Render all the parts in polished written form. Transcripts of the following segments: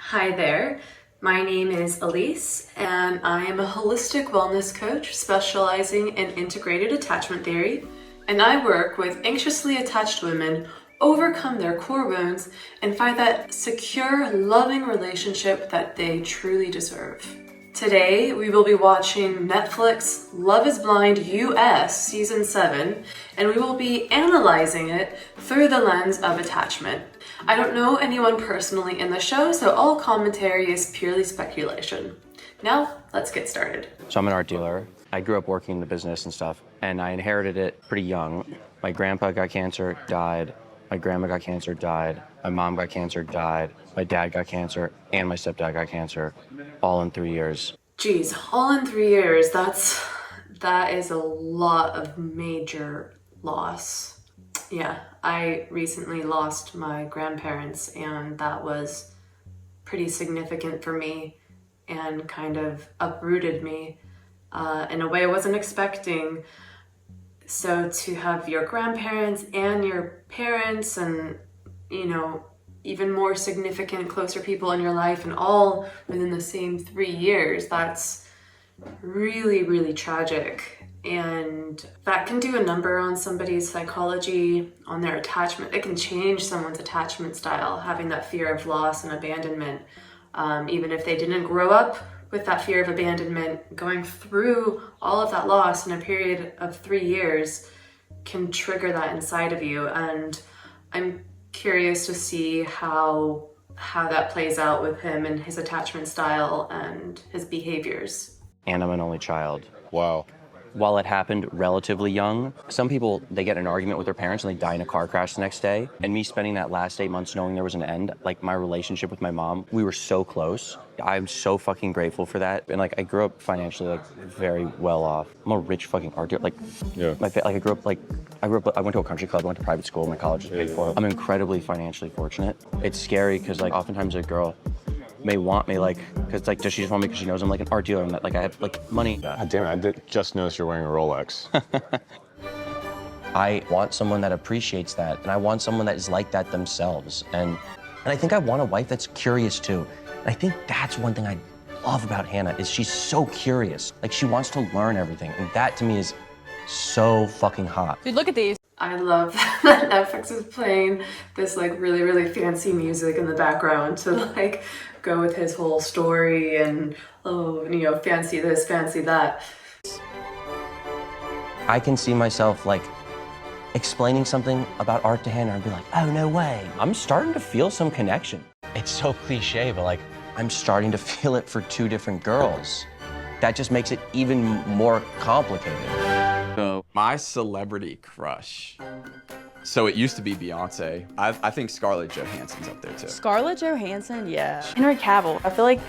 Hi there, my name is Elise and I am a holistic wellness coach specializing in integrated attachment theory, and I work with anxiously attached women overcome their core wounds and find that secure, loving relationship that they truly deserve. Today, we will be watching Netflix Love is Blind US Season 7, and we will be analyzing it through the lens of attachment. I don't know anyone personally in the show, so all commentary is purely speculation. Now, let's get started. So I'm an art dealer. I grew up working in the business and stuff, and I inherited it pretty young. My grandpa got cancer, died. My grandma got cancer, died. My mom got cancer, died. My dad got cancer, and my stepdad got cancer, all in 3 years. Geez, all in 3 years, that is a lot of major loss. Yeah, I recently lost my grandparents, and that was pretty significant for me and kind of uprooted me in a way I wasn't expecting. So to have your grandparents and your parents and, even more significant, closer people in your life and all within the same 3 years, that's really, really tragic. And that can do a number on somebody's psychology, on their attachment. It can change someone's attachment style, having that fear of loss and abandonment. Even if they didn't grow up with that fear of abandonment, going through all of that loss in a period of 3 years can trigger that inside of you. And I'm curious to see how that plays out with him and his attachment style and his behaviors. And I'm an only child. Wow. While it happened relatively young, some people, they get in an argument with their parents and they die in a car crash the next day. And me spending that last 8 months knowing there was an end, like my relationship with my mom, we were so close. I'm so fucking grateful for that. And I grew up financially very well off. I'm a rich fucking art dealer. I went to a country club, I went to private school, my college was paid for. I'm incredibly financially fortunate. It's scary because oftentimes a girl may want me because does she just want me because she knows I'm an art dealer and that I have money. God damn it, I did just notice you're wearing a Rolex. I want someone that appreciates that, and I want someone that is like that themselves. And I think I want a wife that's curious too. And I think that's one thing I love about Hannah is she's so curious. She wants to learn everything, and that to me is so fucking hot. Dude, look at these. I love that Netflix is playing this really, really fancy music in the background to go with his whole story and fancy this, fancy that. I can see myself explaining something about art to Hannah and be like, oh, no way. I'm starting to feel some connection. It's so cliche, but I'm starting to feel it for two different girls. That just makes it even more complicated. So my celebrity crush. So it used to be Beyonce. I think Scarlett Johansson's up there too. Scarlett Johansson, yeah. Henry Cavill, I feel like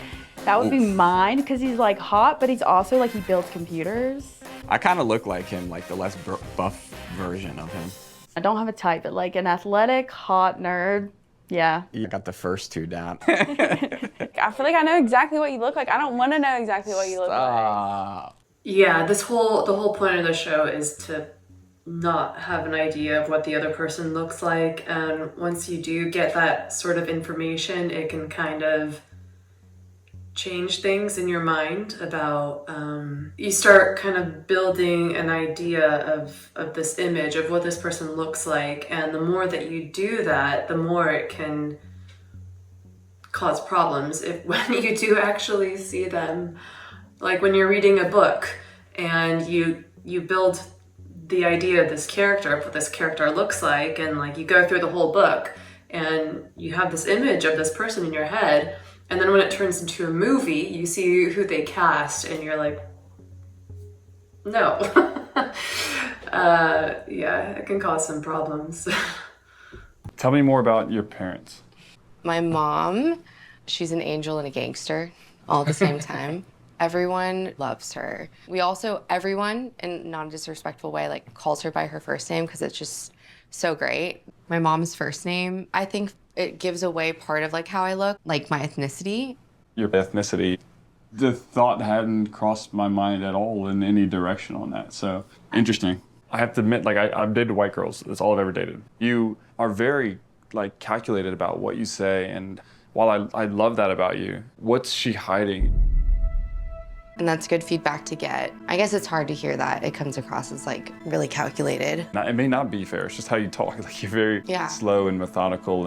that would be mine because he's hot, but he's also he builds computers. I kind of look like him, the less buff version of him. I don't have a type, but an athletic, hot nerd, yeah. You got the first two down. I feel like I know exactly what you look like. I don't want to know exactly what you look like. Yeah, the whole point of the show is to not have an idea of what the other person looks like, and once you do get that sort of information, it can kind of change things in your mind about you start kind of building an idea of this image of what this person looks like, and the more that you do that, the more it can cause problems when you do actually see them. When you're reading a book and you build the idea of this character, of what this character looks like, and you go through the whole book and you have this image of this person in your head, and then when it turns into a movie, you see who they cast and you're like, no. Yeah, it can cause some problems. Tell me more about your parents. My mom, she's an angel and a gangster all at the same time. Everyone loves her. We also, everyone, in not a disrespectful way, calls her by her first name because it's just so great. My mom's first name, I think it gives away part of how I look, my ethnicity. Your ethnicity, the thought hadn't crossed my mind at all in any direction on that, so interesting. I have to admit, I've dated white girls. That's all I've ever dated. You are very, calculated about what you say, and While I love that about you, what's she hiding? And that's good feedback to get. I guess it's hard to hear that. It comes across as like really calculated. Now, it may not be fair, it's just how you talk. Like you're very slow and methodical,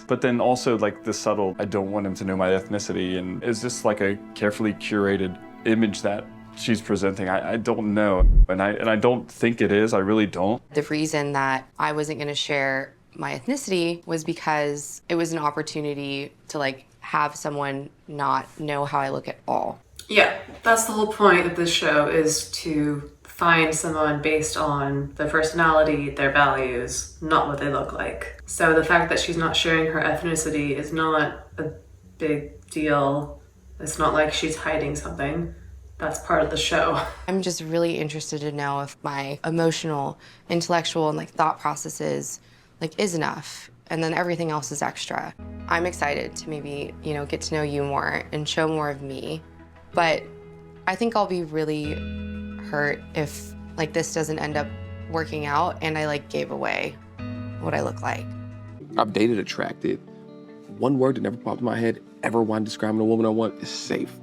but then also like the subtle, I don't want him to know my ethnicity, and it's just like a carefully curated image that she's presenting. I don't know, and I don't think it is, I really don't. The reason that I wasn't gonna share my ethnicity was because it was an opportunity to like have someone not know how I look at all. Yeah, that's the whole point of this show, is to find someone based on their personality, their values, not what they look like. So the fact that she's not sharing her ethnicity is not a big deal. It's not like she's hiding something. That's part of the show. I'm just really interested to know if my emotional, intellectual, and like thought processes like is enough, and then everything else is extra. I'm excited to maybe, you know, get to know you more and show more of me. But I think I'll be really hurt if like this doesn't end up working out and I like gave away what I look like. I've dated attracted. One word that never popped in my head ever when describing a woman I want is safe.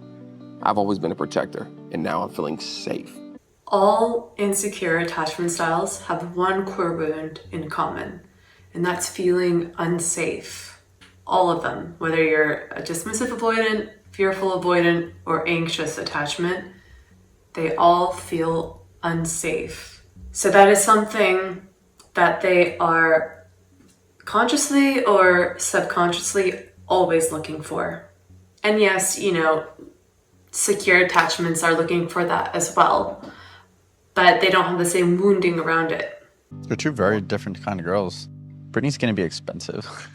I've always been a protector, and now I'm feeling safe. All insecure attachment styles have one core wound in common, and that's feeling unsafe. All of them, whether you're a dismissive avoidant, fearful avoidant, or anxious attachment, they all feel unsafe. So that is something that they are consciously or subconsciously always looking for. And yes, you know, secure attachments are looking for that as well, but they don't have the same wounding around it. They're two very different kind of girls. Brittany's gonna be expensive.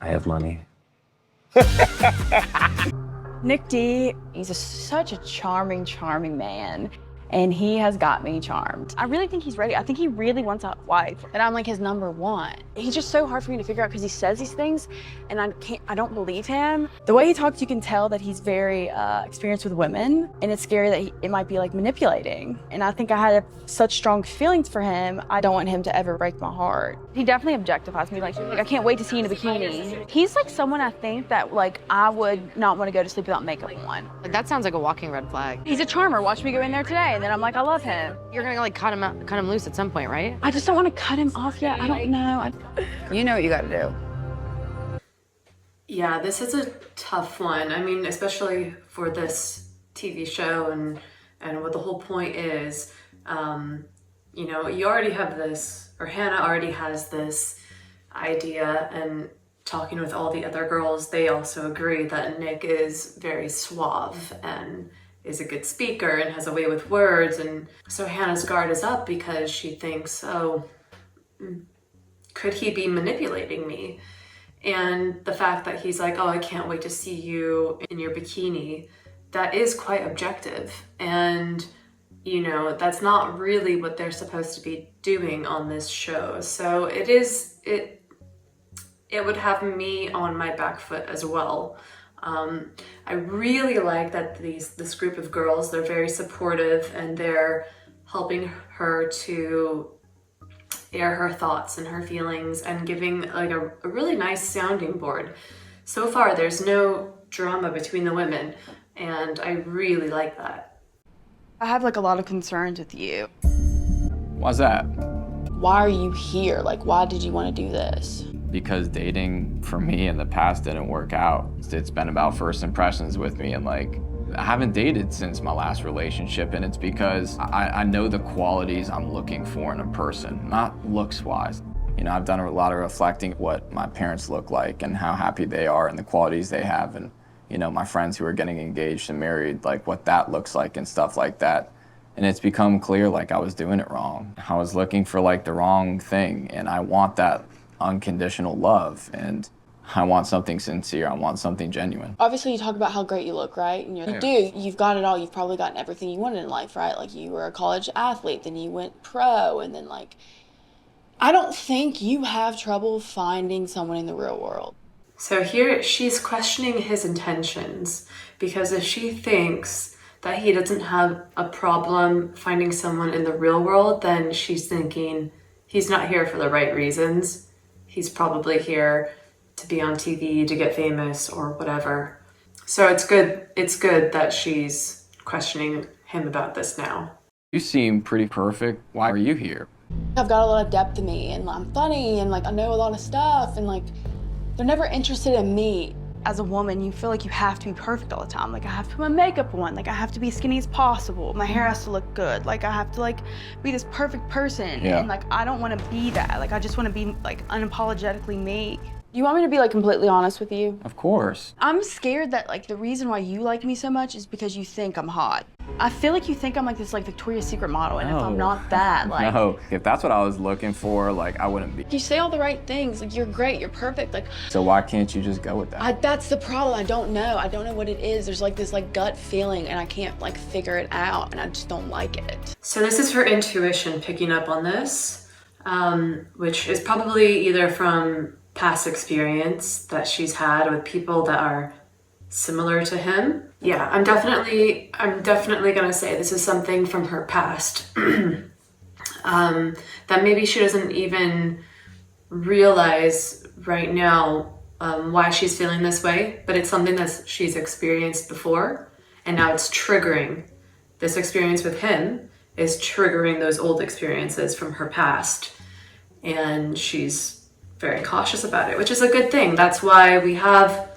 I have money. Nick D, he's such a charming, charming man. And he has got me charmed. I really think he's ready. I think he really wants a wife. And I'm like his number one. He's just so hard for me to figure out because he says these things and I don't believe him. The way he talks, you can tell that he's very experienced with women, and it's scary that it might be like manipulating. And I think I had such strong feelings for him. I don't want him to ever break my heart. He definitely objectifies me. Like I can't wait to see you in a bikini. He's like someone I think that like I would not want to go to sleep without makeup on. Like, that sounds like a walking red flag. He's a charmer. Watch me go in there today. And then I'm like, I love him. You're gonna like cut him loose at some point, right? I just don't want to cut him off yet. I don't know. You know what you gotta do. Yeah, this is a tough one. I mean, especially for this TV show and what the whole point is. You know, you already have this, or Hannah already has this idea, and talking with all the other girls, they also agree that Nick is very suave and is a good speaker and has a way with words. And so Hannah's guard is up because she thinks, oh, could he be manipulating me? And the fact that he's like, oh, I can't wait to see you in your bikini, that is quite objective. And, you know, that's not really what they're supposed to be doing on this show. So it would have me on my back foot as well. I really like that this group of girls, they're very supportive and they're helping her to air her thoughts and her feelings and giving like a really nice sounding board. So far, there's no drama between the women, and I really like that. I have like a lot of concerns with you. Why's that? Why are you here? Like, why did you want to do this? Because dating for me in the past didn't work out. It's been about first impressions with me, and like, I haven't dated since my last relationship, and it's because I know the qualities I'm looking for in a person, not looks-wise. You know, I've done a lot of reflecting what my parents look like and how happy they are and the qualities they have, and, you know, my friends who are getting engaged and married, like what that looks like and stuff like that. And it's become clear, like, I was doing it wrong. I was looking for, like, the wrong thing, and I want that unconditional love, and I want something sincere. I want something genuine. Obviously, you talk about how great you look, right? And you do. You've got it all. You've probably gotten everything you wanted in life, right? Like, you were a college athlete, then you went pro, and then, like, I don't think you have trouble finding someone in the real world. So here she's questioning his intentions, because if she thinks that he doesn't have a problem finding someone in the real world, then she's thinking he's not here for the right reasons. He's probably here to be on TV, to get famous or whatever. So it's good that she's questioning him about this now. You seem pretty perfect. Why are you here? I've got a lot of depth to me, and I'm funny, and like I know a lot of stuff, and like they're never interested in me. As a woman, you feel like you have to be perfect all the time. Like I have to put my makeup on, like I have to be as skinny as possible. My hair has to look good. Like I have to like be this perfect person. Yeah. And like I don't want to be that. Like I just want to be like unapologetically me. You want me to be like completely honest with you? Of course. I'm scared that like the reason why you like me so much is because you think I'm hot. I feel like you think I'm like this like Victoria's Secret model, and if I'm not that, like No, if that's what I was looking for, like I wouldn't be. you say all the right things, like you're great, you're perfect, like So why can't you just go with that? that's the problem. I don't know what it is. There's like this like gut feeling, and I can't like figure it out, and I just don't like it. So this is her intuition picking up on this, which is probably either from past experience that she's had with people that are similar to him. Yeah, I'm definitely gonna say this is something from her past that maybe she doesn't even realize right now why she's feeling this way, but it's something that she's experienced before, and now it's triggering. This experience with him is triggering those old experiences from her past, and she's very cautious about it, which is a good thing. That's why we have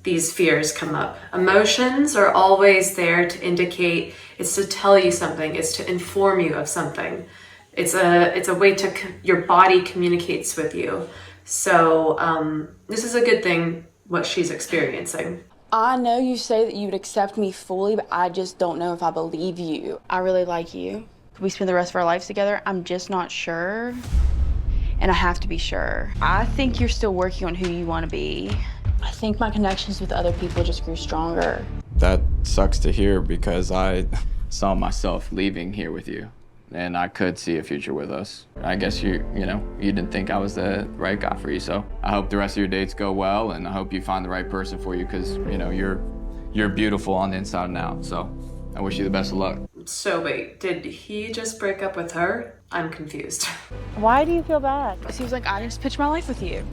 these fears come up. Emotions are always there to indicate, it's to tell you something, it's to inform you of something. It's a way to, your body communicates with you. So this is a good thing, what she's experiencing. I know you say that you would accept me fully, but I just don't know if I believe you. I really like you. Could we spend the rest of our lives together? I'm just not sure. And I have to be sure. I think you're still working on who you want to be. I think my connections with other people just grew stronger. That sucks to hear because I saw myself leaving here with you. And I could see a future with us. I guess you didn't think I was the right guy for you, so I hope the rest of your dates go well, and I hope you find the right person for you, because you're beautiful on the inside and out. So I wish you the best of luck. So wait, did he just break up with her? I'm confused. Why do you feel bad? He was like, I just pitched my life with you.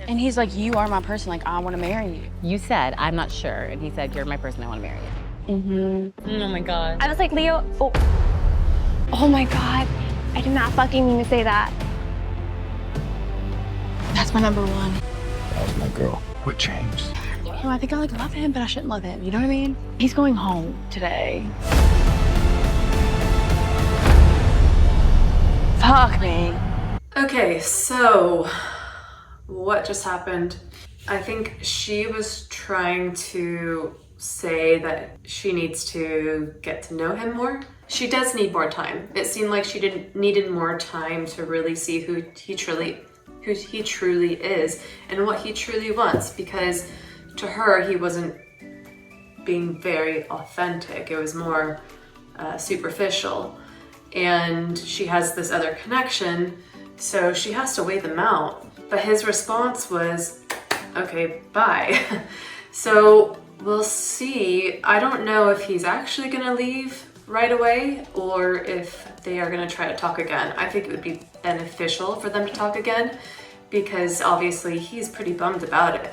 And he's like, you are my person, like I want to marry you. You said, I'm not sure, and he said, you're my person, I want to marry you. Mm-hmm. Oh my God. I was like, Leo, oh my God, I did not fucking mean to say that. That's my number one. That was my girl. What changed? You know, I think I like love him, but I shouldn't love him. You know what I mean? He's going home today. Fuck me. Okay, so what just happened? I think she was trying to say that she needs to get to know him more. She does need more time. It seemed like she needed more time to really see who he truly is and what he truly wants, because to her he wasn't being very authentic. It was more superficial, and she has this other connection, so she has to weigh them out. But his response was, okay, bye. So we'll see. I don't know if he's actually gonna leave right away or if they are gonna try to talk again. I think it would be beneficial for them to talk again, because obviously he's pretty bummed about it.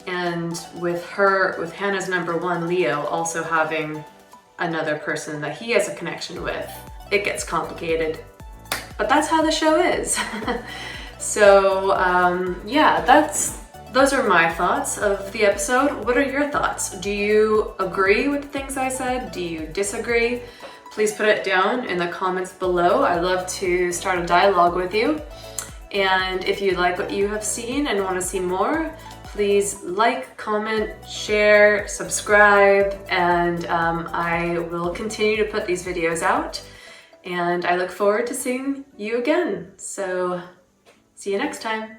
And with Hannah's number one, Leo, also having another person that he has a connection with, it gets complicated. But that's how the show is. So yeah, those are my thoughts of the episode. What are your thoughts? Do you agree with the things I said? Do you disagree? Please put it down in the comments below. I'd love to start a dialogue with you. And if you like what you have seen and want to see more, please like, comment, share, subscribe, and I will continue to put these videos out. And I look forward to seeing you again. So see you next time.